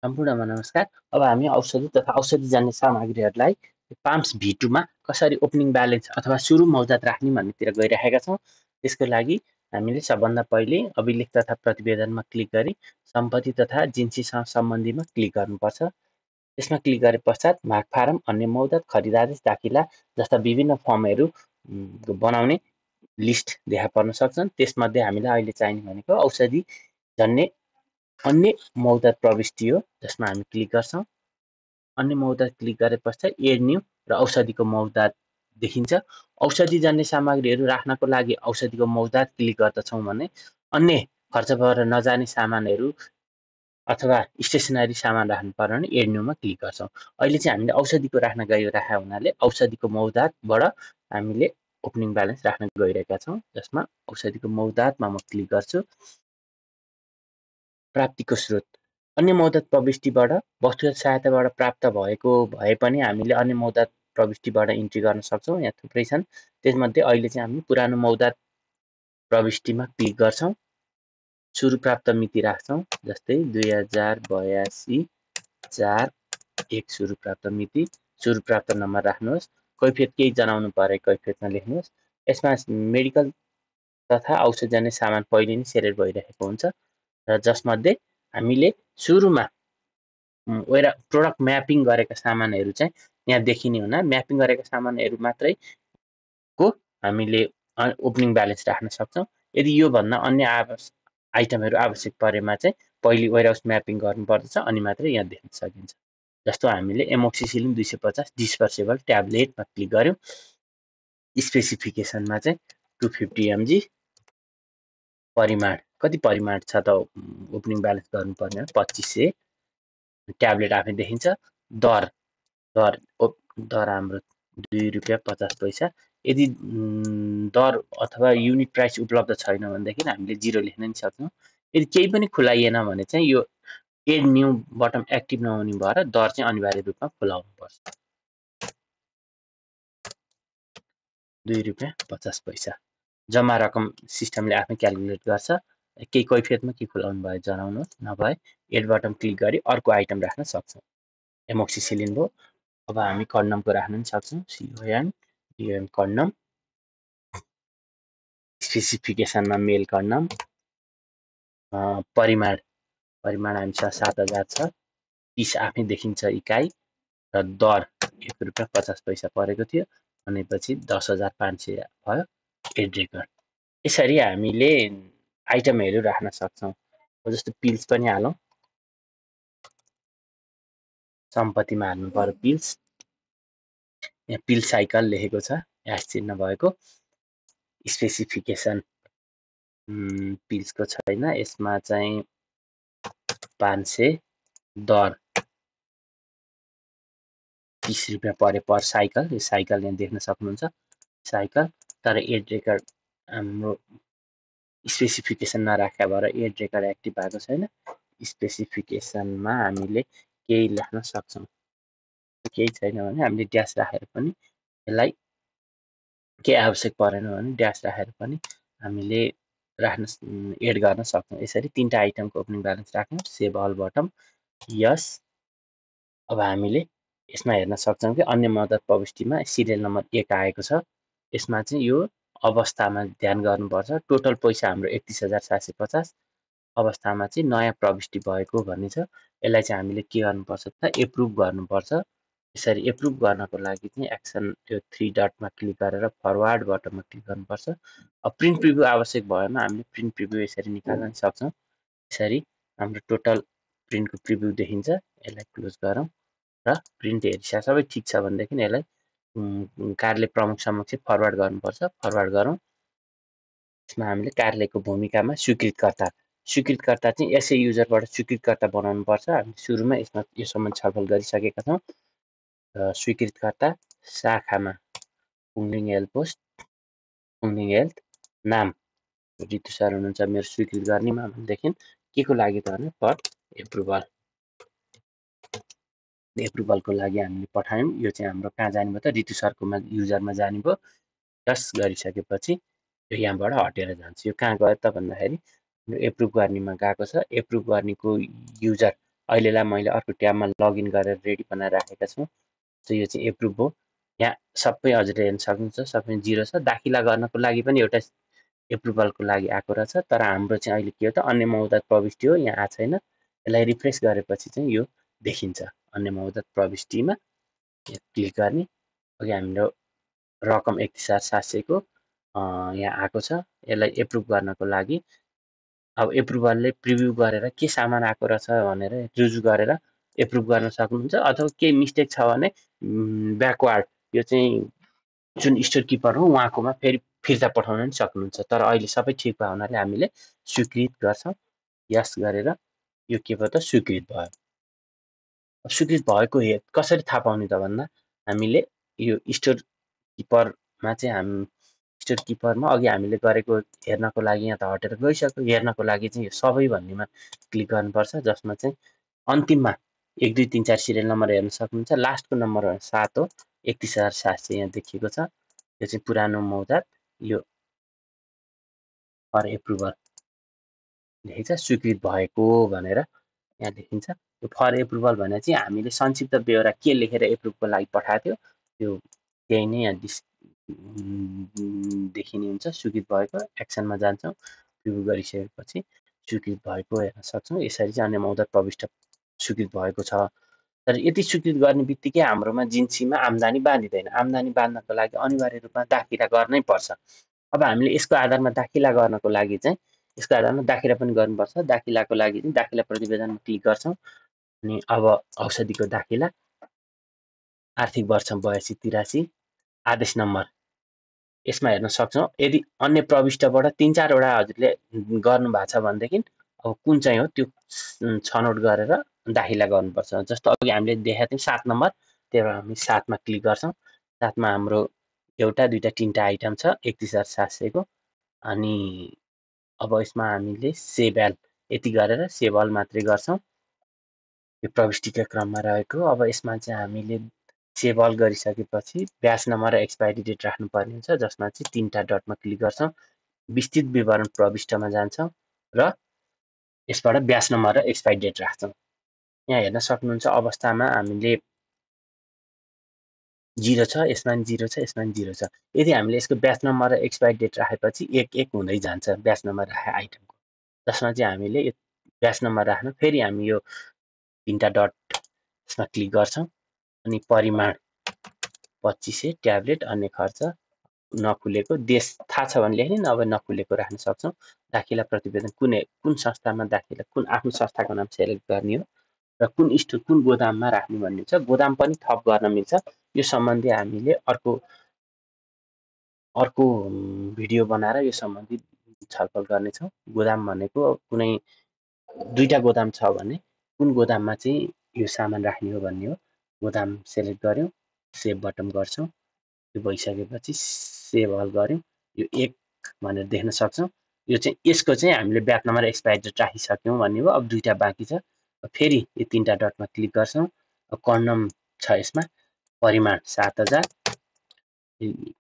सम्पूर्णमा नमस्कार। अब हामी औषधि तथा औषधिजन्य सामग्रीहरूलाई पाम्स V2 मा कसरी ओपनिङ ब्यालेन्स अथवा सुरु मौजात राख्ने भन्नेतिर गइरहेका छौँ। त्यसको लागि हामीले सबभन्दा पहिले अभिलेख तथा प्रतिवेदनमा क्लिक गरी सम्पत्ति तथा जिन्सीसँग सम्बन्धीमा क्लिक गर्नुपर्छ। त्यसमा क्लिक गरे पश्चात भाग फारम, अन्य मौजात, खरिदादेश, दाखिला जस्ता विभिन्न फर्महरू बनाउने लिस्ट देखा पर्न सक्छन्। त्यसमध्ये हामीलाई अहिले चाहिने भनेको औषधि जन्य अन्य मौजात प्रविष्टि हो, जसमा हामी क्लिक गर्छौँ। अन्य मौजात क्लिक गरे पश्चात एड न्यू र औषधिको मौजात देखिन्छ। औषधिजन्य सामग्रीहरू राख्नको लागि औषधिको मौजात क्लिक गर्दछौँ भने अन्य खर्च भएर नजाने सामानहरू अथवा स्टेसनरी सामान राख्नु पर्यो भने एड न्यूमा क्लिक गर्छौँ। अहिले चाहिँ हामीले औषधिको राख्न गइरहेका हुनाले औषधिको मौजातबाट हामीले ओपनिङ ब्यालेन्स राख्न गइरहेका छौँ, जसमा औषधिको मौजातमा म क्लिक गर्छु। प्राप्तिको स्रोत अन्य मौजात प्रविष्टिबाट वस्तुगत सहायताबाट प्राप्त भएको भए पनि हामीले अन्य मौजात प्रविष्टिबाट इन्ट्री गर्न सक्छौँ। यहाँ थुप्रै छन्, त्यसमध्ये अहिले चाहिँ हामी पुरानो मौजात प्रविष्टिमा क्लिक गर्छौँ। सुरु प्राप्त मिति राख्छौँ, जस्तै 2082 4/1 सुरु प्राप्त मिति। सुरु प्राप्त नम्बर राख्नुहोस्। कैफियत केही जनाउनु परे कैफियतमा लेख्नुहोस्। यसमा मेडिकल तथा औषधजन्य सामान पहिले नै सेलेक्ट भइरहेको हुन्छ र जसमध्ये हामीले सुरुमा प्रोडक्ट म्यापिङ गरेका सामानहरू चाहिँ यहाँ देखिने हुना म्यापिङ गरेका सामानहरू मात्रै को हामीले ओपनिङ ब्यालेन्स राख्न सक्छौँ। यदि यो भन्दा अन्य आइटमहरू आवश्यक परेमा चाहिँ पहिले वेयरहाउस म्यापिङ गर्नुपर्दछ, अनि मात्रै यहाँ देख्न सकिन्छ। जस्तो हामीले एमोक्सिसिलिन 250 डिस्पर्सेबल ट्याब्लेटमा क्लिक गर्यौँ। स्पेसिफिकेसनमा चाहिँ 250 mg परिमाण कति परिमाण छ त ओपनिङ ब्यालेन्स गर्नुपर्ने 2500 ट्याब्लेट आफै देखिन्छ। दर हाम्रो ₹2.50। यदि दर अथवा युनिट प्राइस उपलब्ध छैन भनेदेखि हामीले 0 लेख्न नि सक्छौँ। यदि केही पनि खुलाइएन भने चाहिँ यो एड न्यू बटन एक्टिभ नहुने भएर दर चाहिँ अनिवार्य रूपमा खुलाउनुपर्छ। ₹2.50। जम्मा रकम सिस्टमले आफै क्यालकुलेट गर्छ। केही कैफियतमा के खुलाउनु भयो जनाउनुहोस्, नभए एड बटन क्लिक गरी अर्को आइटम राख्न सक्छौँ। एमोक्सिसिलिन भयो। अब हामी कन्डमको राख्न पनि सक्छौँ। CON condom. स्पेसिफिकेसनमा मेल कन्डम। परिमाण हामीसँग 7000 छ। पिस आफै देखिन्छ इकाइ र दर ₹1.50 परेको थियो, भनेपछि 10,500 भयो। Add record. यसरी हामीले आइटमहरू राख्न सक्छौँ। जस्तो पिल्स पनि हालौँ। सम्पत्तिमा हाल्नु पर्यो पिल्स। यहाँ पिल साइकल लेखेको छ, ह्यास चिन्ह भएको। स्पेसिफिकेसन पिल्सको छैन, यसमा चाहिँ 500। दर ₹30 परे पर साइकल। यो साइकल यहाँ देख्न सक्नुहुन्छ, साइकल। तर एड रेकर्ड हाम्रो स्पेसिफिकेसन नराखेका भएर एड रेकर्ड एक्टिभ भएको छैन। स्पेसिफिकेसनमा हामीले केही लेख्न सक्छौँ। केही छैन भने हामीले ड्यास राखेर पनि यसलाई केही आवश्यक परेन भने ड्यास राखेर पनि हामीले एड गर्न सक्छौँ। यसरी 3टा आइटमको ओपनिङ ब्यालेन्स राख्यौँ। सेभ अल बटम यस। अब हामीले यसमा हेर्न सक्छौँ कि अन्य मद्दत प्रविष्टिमा सिरियल नम्बर 1 आएको छ। यसमा चाहिँ यो अवस्थामा ध्यान गर्नुपर्छ। टोटल पैसा हाम्रो 31,750। अवस्थामा चाहिँ नयाँ प्रविष्टि भएको भन्ने छ। यसलाई चाहिँ हामीले के गर्नुपर्छ त एप्रुभ गर्नुपर्छ। यसरी एप्रुभ गर्नको लागि चाहिँ एक्सन यो 3 डटमा क्लिक गरेर फरवार्ड बटनमा क्लिक गर्नुपर्छ। अब प्रिन्ट प्रिभ्यू आवश्यक भएमा हामीले प्रिन्ट प्रिभ्यू यसरी निकाल्न सक्छौँ। यसरी हाम्रो टोटल प्रिन्टको प्रिभ्यू देखिन्छ। यसलाई क्लोज गरौँ र प्रिन्ट हेरिसके सबै ठिक छ भनेदेखि यसलाई कार्यालय प्रमुखसम्म चाहिँ फरवार्ड गर्नुपर्छ। फरवार्ड गरौँ। यसमा हामीले कार्यालयको भूमिकामा स्वीकृतकर्ता चाहिँ यसै युजरबाट स्वीकृतकर्ता बनाउनुपर्छ। हामी सुरुमा यसमा यो सम्बन्ध छलफल गरिसकेका छौँ। स्वीकृतकर्ता शाखामा पुङलिङ हेल्थ पोस्ट, पुङलिङ हेल्थ। नाम ऋतु सर हुनुहुन्छ मेरो स्वीकृत गर्नेमा भनेदेखि के को लागि त भने फर एप्रुभलको लागि हामीले पठायौँ। यो चाहिँ हाम्रो कहाँ जाने भयो त ऋतु सरकोमा युजरमा जाने भयो। जस गरिसकेपछि यो यहाँबाट हटेर जान्छ। यो कहाँ गयो त भन्दाखेरि एप्रुभ गर्नेमा गएको छ। एप्रुभ गर्नेको युजर अहिलेलाई मैले अर्को ट्याबमा लगइन गरेर रेडी बनाएर राखेका छु। सो यो चाहिँ एप्रुभ हो। यहाँ सबै हजुरले हेर्न सक्नुहुन्छ सबै 0 छ। दाखिला गर्नको लागि पनि एउटा एप्रुभलको लागि आएको रहेछ, तर हाम्रो चाहिँ अहिले के हो त अन्य मौद्दत प्रविष्टि हो, यहाँ आएको छैन। यसलाई रिफ्रेस गरेपछि चाहिँ यो देखिन्छ। अन्य मौद्दत प्रविष्टिमा क्लिक गर्ने। अघि हाम्रो रकम 31,700 को यहाँ आएको छ। यसलाई एप्रुभ गर्नको लागि अब एप्रुभलले प्रिभ्यू गरेर के सामान आएको रहेछ भनेर रिभ्यू गरेर एप्रुभ गर्न सक्नुहुन्छ, अथवा केही मिस्टेक छ भने ब्याकवार्ड यो चाहिँ जुन स्टोर किपर हो उहाँकोमा फेरि फिर्ता पठाउन पनि सक्नुहुन्छ। तर अहिले सबै ठिक भयो हुनाले हामीले स्वीकृत गर्छौँ। यस गरेर यो के भयो त स्वीकृत भयो। स्वीकृत भएको कसरी थाहा पाउने त भन्दा हामीले यो स्टोर किपरमा चाहिँ स्टोर किपरमा अघि हामीले गरेको हेर्नको लागि यहाँ त हटेर गइसक्यो। हेर्नको लागि चाहिँ यो सबै भन्नेमा क्लिक गर्नुपर्छ, जसमा चाहिँ अन्तिममा 1 2 3 4 सिरियल नम्बर हेर्न सक्नुहुन्छ। लास्टको नम्बर 7 हो, 31,700 यहाँ देखिएको छ। यो चाहिँ पुरानो मौद्दत, यो फर एप्रुभल देखिन्छ स्वीकृत भएको भनेर यहाँ देखिन्छ। यो फर एप्रुभल भने चाहिँ हामीले संक्षिप्त बेहोरा के लेखेर एप्रुभको लागि पठाएको थियो त्यो त्यही नै यहाँ देखिने हुन्छ। स्वीकृत भएको एक्सनमा जान्छौँ, प्रिभ्यू गरिसकेपछि स्वीकृत भएको हेर्न सक्छौँ। यसरी चाहिँ अन्य मौद्दत प्रविष्ट स्वीकृत भएको छ। तर यति स्वीकृत गर्ने बित्तिकै हाम्रोमा जिन्सीमा आम्दानी बाँधिँदैन। आम्दानी बाँध्नको लागि अनिवार्य रूपमा दाखिला गर्नै पर्छ। अब हामीले यसको आधारमा दाखिला गर्नको लागि चाहिँ यसको आधारमा दाखिला पनि गर्नुपर्छ। दाखिलाको लागि चाहिँ दाखिला प्रतिवेदनमा क्लिक गर्छौँ। अनि अब औषधिको दाखिला आर्थिक वर्ष 82-83 आदेश नम्बर यसमा हेर्न सक्छौँ। यदि अन्य प्रविष्टबाट 3-4 वटा हजुरले गर्नु भएको छ भनेदेखि अब कुन चाहिँ हो त्यो छनौट गरेर दाखिला गर्नुपर्छ। जस्तो अघि हामीले देखाएको थियौँ 7 नम्बर, त्यही भएर हामी 7 मा क्लिक गर्छौँ। 7 मा हाम्रो एउटा दुईटा तीनटा आइटम छ 31,700 को। अनि अब यसमा हामीले सेभ एल यति गरेर सेभ अल मात्रै गर्छौँ। यो प्रविष्टिका क्रममा रहेको। अब यसमा चाहिँ हामीले सेभ अल गरिसकेपछि ब्याज नम्बर र एक्सपायरी डेट राख्नुपर्ने हुन्छ, जसमा चाहिँ 3टा डटमा क्लिक गर्छौँ। विस्तृत विवरण प्रविष्टमा जान्छौँ र यसबाट ब्याज नम्बर र एक्सपायरी डेट राख्छौँ। यहाँ हेर्न सक्नुहुन्छ अवस्थामा हामीले 0 छ, यसमा पनि 0 छ, यसमा पनि 0 छ। यदि हामीले यसको ब्याज नम्बर र एक्सपायरी डेट राखेपछि 1-1 हुँदै जान्छ ब्याज नम्बर राखे आइटमको, जसमा चाहिँ हामीले यो ब्याज नम्बर राख्न फेरि हामी यो 3टा डट यसमा क्लिक गर्छौँ। अनि परिमाण 2500 ट्याब्लेट अन्य खर्च नखुलेको देश थाहा छ भने लेख्ने, नभए नखुलेको राख्न सक्छौँ। दाखिला प्रतिवेदन कुन संस्थामा दाखिला कुन आफ्नो संस्थाको नाम सेलेक्ट गर्ने हो र कुन स्टोर कुन गोदाममा राख्ने भन्ने छ। गोदाम पनि थप गर्न मिल्छ। यो सम्बन्धी हामीले अर्को भिडियो बनाएर यो सम्बन्धी छलफल गर्नेछौँ। गोदाम भनेको कुनै 2टा गोदाम छ भने कुन गोदाममा चाहिँ यो सामान राख्ने हो भन्ने हो। गोदाम सेलेक्ट गऱ्यौँ, सेभ बटन गर्छौँ। यो भइसकेपछि सेभ अल गऱ्यौँ। यो 1 भनेर देख्न सक्छौँ। यो चाहिँ यसको चाहिँ हामीले ब्याज नम्बर एक्सपायरी डेट राखिसक्यौँ भन्ने हो। अब 2टा बाँकी छ। फेरि यो 3टा डटमा क्लिक गर्छौँ। कन्डम छ यसमा, परिमाण 7,000,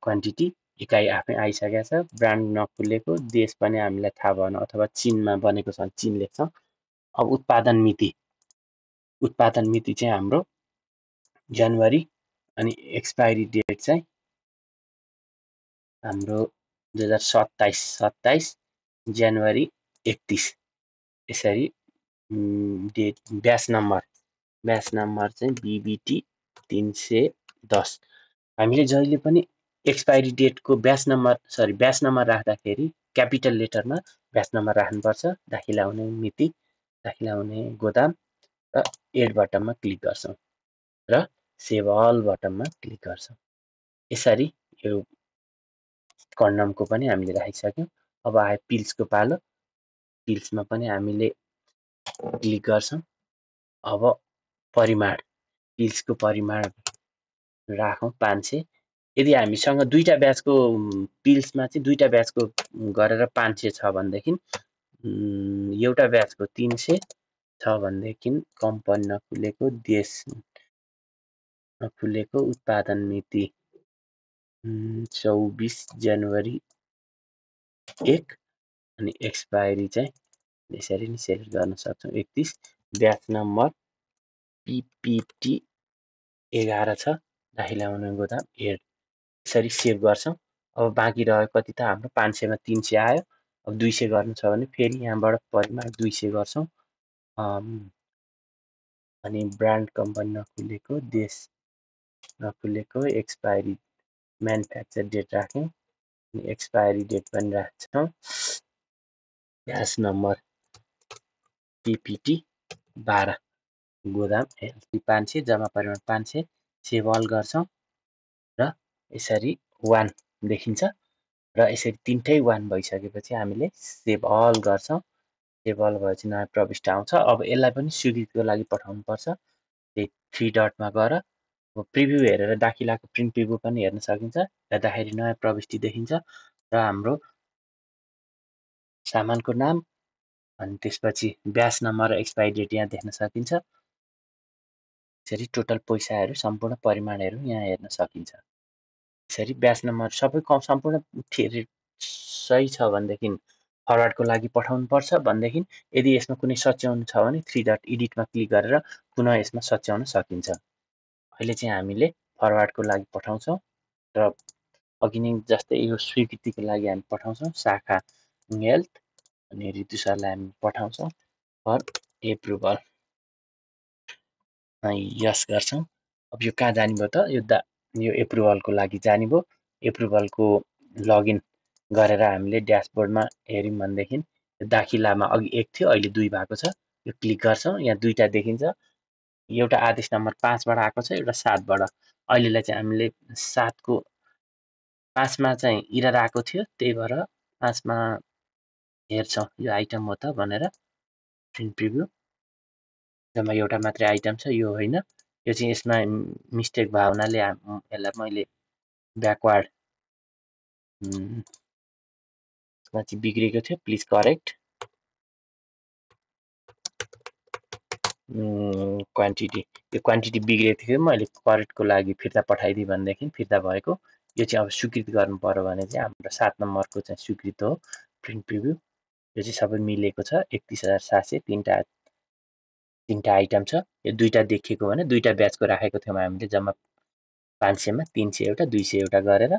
क्वान्टिटी इकाइ आफै आइसकेको छ। ब्रान्ड नखुलेको, देश पनि हामीलाई थाहा भएन अथवा चीनमा बनेको छ भने चीन लेख्छौँ। अब उत्पादन मिति चाहिँ हाम्रो जनवरी अनि एक्सपायरी डेट चाहिँ हाम्रो 2027 जनवरी 31। यसरी डेट ब्याज नम्बर चाहिँ BBT 310। हामीले जहिले पनि एक्सपायरी डेटको ब्याज नम्बर राख्दाखेरि क्यापिटल लेटरमा ब्याज नम्बर राख्नुपर्छ। दाखिला हुने मिति, दाखिला हुने गोदाम र एड बटनमा क्लिक गर्छौँ र सेभ अल बटनमा क्लिक गर्छौँ। यसरी यो कन्डमको पनि हामीले राखिसक्यौँ। अब आयो पिल्सको पालो। पिल्समा पनि हामीले क्लिक गर्छौँ। अब परिमाण, पिल्सको परिमाण राखौँ 500। यदि हामीसँग 2टा ब्याजको पिल्समा चाहिँ 2टा ब्याजको गरेर 500 छ भनेदेखि एउटा ब्याजको 300 छ भनेदेखि कम्पनी नखुलेको, देश नखुलेको, उत्पादन मिति 24 जनवरी 1 अनि एक्सपायरी चाहिँ यसरी नै सेलेक्ट गर्न सक्छौँ 31। ब्याच नम्बर PPT 11 छ, दाखिला हुने गोदाम एड, यसरी सेभ गर्छौँ। अब बाँकी रह्यो कति त हाम्रो 500 मा 300 आयो। अब 200 गर्नु छ भने फेरि यहाँबाट परिमाण 200 गर्छौँ। अनि ब्रान्ड कम्पनी नखुलेको, देश नखुलेको, एक्सपायरी म्यानुफ्याक्चर डेट राख्यौँ अनि एक्सपायरी डेट पनि राख्छौँ। ब्याच नम्बर PPT 12 गोदाम एलसी 500, जम्मा परिमाण 500, सेभ अल गर्छौँ र यसरी 1 देखिन्छ र यसरी तिनटै 1 भइसकेपछि हामीले सेभ अल गर्छौँ। सेभ अल भएपछि नयाँ प्रविष्टि आउँछ। अब यसलाई पनि स्वीकृतिको लागि पठाउनु पर्छ। त्यही 3 डटमा गएर प्रिभ्यू हेरेर दाखिलाको प्रिन्ट प्रिभ्यू पनि हेर्न सकिन्छ। हेर्दाखेरि नयाँ प्रविष्टि देखिन्छ र हाम्रो सामानको नाम अनि त्यसपछि ब्याच नम्बर र एक्सपायरी डेट यहाँ देख्न सकिन्छ। यसरी टोटल पैसाहरू सम्पूर्ण परिमाणहरू यहाँ हेर्न सकिन्छ। यसरी ब्याच नम्बर सबै सम्पूर्ण सही छ भनेदेखि फरवार्डको लागि पठाउनु पर्छ। भनेदेखि यदि यसमा कुनै सच्याउनु छ भने 3 डट एडिटमा क्लिक गरेर पुनः यसमा सच्याउन सकिन्छ। अहिले चाहिँ हामीले फरवार्डको लागि पठाउँछौँ र अघि नै जस्तै यो स्वीकृतिको लागि हामी पठाउँछौँ शाखा हेल्थ अनि ऋतु सरलाई हामी पठाउँछौँ फर एप्रुभल, यस गर्छौँ। अब यो कहाँ जाने भयो त, यो एप्रुभलको लागि जाने भयो। एप्रुभलको लगइन गरेर हामीले ड्यासबोर्डमा हेऱ्यौँ भनेदेखि दाखिलामा अघि 1 थियो, अहिले 2 भएको छ। यो क्लिक गर्छौँ, यहाँ दुईटा देखिन्छ। एउटा आदेश नम्बर 5 बाट आएको छ, एउटा 7 बाट। अहिलेलाई चाहिँ हामीले 7 को 5 मा चाहिँ इरर आएको थियो, त्यही भएर 5 मा हेर्छौँ यो आइटम हो त भनेर प्रिन्ट प्रिभ्यू। जम्मा एउटा मात्रै आइटम छ, यो होइन। यो चाहिँ यसमा मिस्टेक भयो हुनाले यसलाई मैले ब्याकवार्ड यसमा चाहिँ बिग्रेको थियो, प्लिज करेक्ट। क्वान्टिटी, यो क्वान्टिटी बिग्रेको थियो, मैले करेक्टको लागि फिर्ता पठाइदिएँ भनेदेखि फिर्ता भएको। यो चाहिँ अब स्वीकृत गर्नु पर्यो भने चाहिँ हाम्रो 7 नम्बरको चाहिँ स्वीकृत हो प्रिन्ट प्रिभ्यू। यो चाहिँ सबै मिलेको छ। 31,700 तीनटा आइटम छ। यो दुईटा देखिएको भने दुईटा ब्याचको राखेको थियौँ हामीले, जम्मा 500 मा 300 एउटा 200 एउटा गरेर।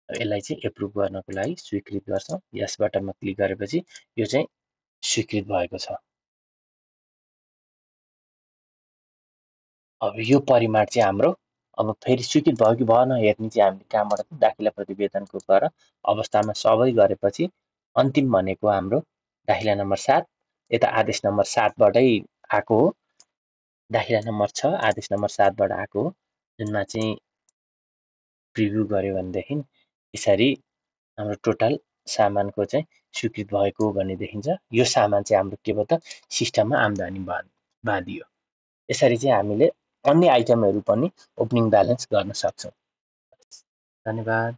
यसलाई चाहिँ एप्रुभ गर्नको लागि स्वीकृत गर्छौँ। यस बटनमा क्लिक गरेपछि यो चाहिँ स्वीकृत भएको छ। अब यो परिमाण चाहिँ हाम्रो अब फेरि स्वीकृत भयो कि भएन हेर्ने चाहिँ हामीले कहाँबाट दाखिला प्रतिवेदनको गएर अवस्थामा सबै गरेपछि अन्तिम भनेको हाम्रो दाखिला नम्बर 7, यता आदेश नम्बर 7 बाटै आएको हो। दाखिला नम्बर 6 आदेश नम्बर 7 बाट आएको हो, जुनमा चाहिँ प्रिभ्यू गर्यो भनेदेखि यसरी हाम्रो टोटल सामानको चाहिँ स्वीकृत भएको भन्ने देखिन्छ। यो सामान चाहिँ हाम्रो के भयो त, सिस्टममा आम्दानी बाँधियो। यसरी चाहिँ हामीले अन्य आइटमहरू पनि ओपनिङ ब्यालेन्स गर्न सक्छौँ। धन्यवाद।